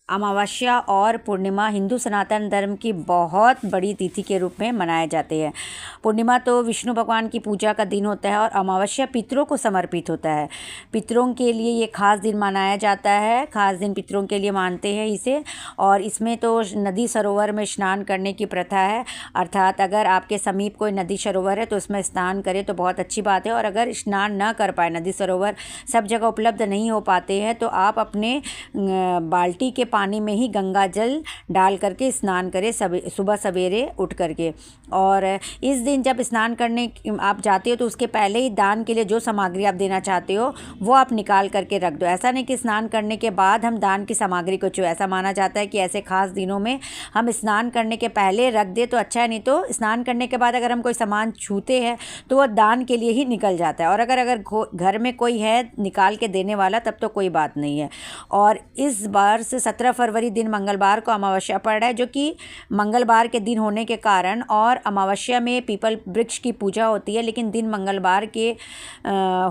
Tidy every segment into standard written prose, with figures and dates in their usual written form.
अमावस्या और पूर्णिमा हिंदू सनातन धर्म की बहुत बड़ी तिथि के रूप में मनाए जाते हैं। पूर्णिमा तो विष्णु भगवान की पूजा का दिन होता है और अमावस्या पितरों को समर्पित होता है। पितरों के लिए ये खास दिन मनाया जाता है, खास दिन पितरों के लिए मानते हैं इसे। और इसमें तो नदी सरोवर में स्नान करने की प्रथा है, अर्थात अगर आपके समीप कोई नदी सरोवर है तो उसमें स्नान करें तो बहुत अच्छी बात है। और अगर स्नान न कर पाए, नदी सरोवर सब जगह उपलब्ध नहीं हो पाते हैं, तो आप अपने बाल्टी के पानी में ही गंगा जल डाल करके स्नान करें सुबह सवेरे उठ करके। और इस दिन जब स्नान करने आप जाते हो तो उसके पहले ही दान के लिए जो सामग्री आप देना चाहते हो वो आप निकाल करके रख दो। ऐसा नहीं कि स्नान करने के बाद हम दान की सामग्री को छुए। ऐसा माना जाता है कि ऐसे खास दिनों में हम स्नान करने के पहले रख दे तो अच्छा है, नहीं तो स्नान करने के बाद अगर हम कोई सामान छूते हैं तो वह दान के लिए ही निकल जाता है। और अगर घर में कोई है निकाल के देने वाला तब तो कोई बात नहीं है। और इस बार से 17 फरवरी दिन मंगलवार को अमावस्या पड़ रहा है, जो कि मंगलवार के दिन होने के कारण, और अमावस्या में पीपल वृक्ष की पूजा होती है, लेकिन दिन मंगलवार के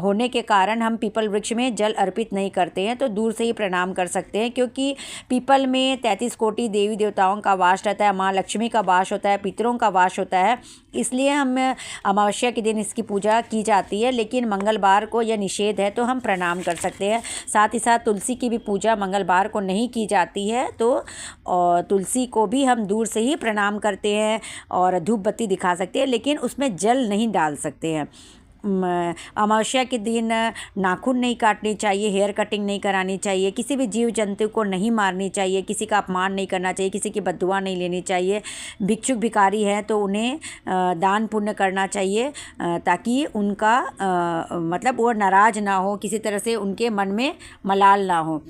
होने के कारण हम पीपल वृक्ष में जल अर्पित नहीं करते हैं, तो दूर से ही प्रणाम कर सकते हैं। क्योंकि पीपल में 33 कोटि देवी देवताओं का वास रहता है, माँ लक्ष्मी का वास होता है, पितरों का वास होता है, इसलिए हम अमावस्या के दिन इसकी पूजा की जाती है। लेकिन मंगलवार को यह निषेध है तो हम प्रणाम कर सकते हैं। साथ ही साथ तुलसी की भी पूजा मंगलवार को नहीं की जाती है, तो तुलसी को भी हम दूर से ही प्रणाम करते हैं और धूप बत्ती दिखा सकते हैं, लेकिन उसमें जल नहीं डाल सकते हैं। अमावस्या के दिन नाखून नहीं काटनी चाहिए, हेयर कटिंग नहीं करानी चाहिए, किसी भी जीव जंतु को नहीं मारनी चाहिए, किसी का अपमान नहीं करना चाहिए, किसी की बद्दुआ नहीं लेनी चाहिए। भिक्षुक भिखारी हैं तो उन्हें दान पुण्य करना चाहिए, ताकि उनका मतलब वो नाराज़ ना हो, किसी तरह से उनके मन में मलाल ना हो।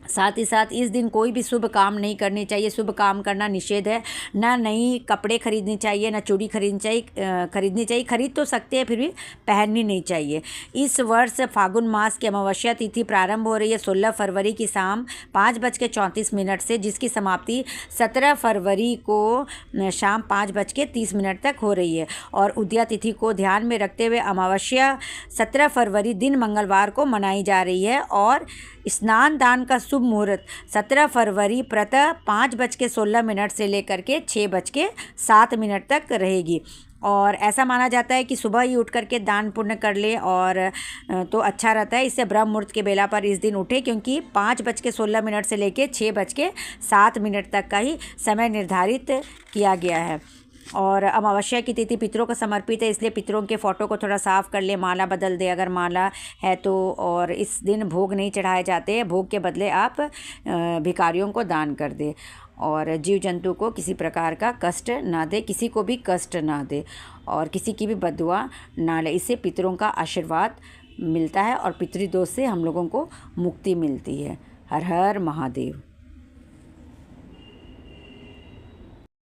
साथ ही साथ इस दिन कोई भी शुभ काम नहीं करनी चाहिए, शुभ काम करना निषेध है। ना नई कपड़े खरीदनी चाहिए, ना चूड़ी खरीदनी चाहिए, खरीद तो सकते हैं फिर भी पहननी नहीं चाहिए। इस वर्ष फागुन मास की अमावस्या तिथि प्रारंभ हो रही है 16 फरवरी की शाम 5:34 से, जिसकी समाप्ति 17 फरवरी को शाम 5:30 तक हो रही है। और उदया तिथि को ध्यान में रखते हुए अमावस्या 17 फरवरी दिन मंगलवार को मनाई जा रही है। और स्नान दान का शुभ मुहूर्त 17 फरवरी प्रातः 5:16 से लेकर के 6:07 तक रहेगी। और ऐसा माना जाता है कि सुबह ही उठ करके दान पुण्य कर ले और तो अच्छा रहता है। इससे ब्रह्म मुहूर्त के बेला पर इस दिन उठे, क्योंकि 5:16 से लेकर 6:07 तक का ही समय निर्धारित किया गया है। और अमावस्या की तिथि पितरों को समर्पित है, इसलिए पितरों के फ़ोटो को थोड़ा साफ़ कर ले, माला बदल दे अगर माला है तो। और इस दिन भोग नहीं चढ़ाए जाते हैं, भोग के बदले आप भिखारियों को दान कर दे। और जीव जंतु को किसी प्रकार का कष्ट ना दे, किसी को भी कष्ट ना दे और किसी की भी बद्दुआ ना ले। इससे पितरों का आशीर्वाद मिलता है और पितृदोष से हम लोगों को मुक्ति मिलती है। हर हर महादेव।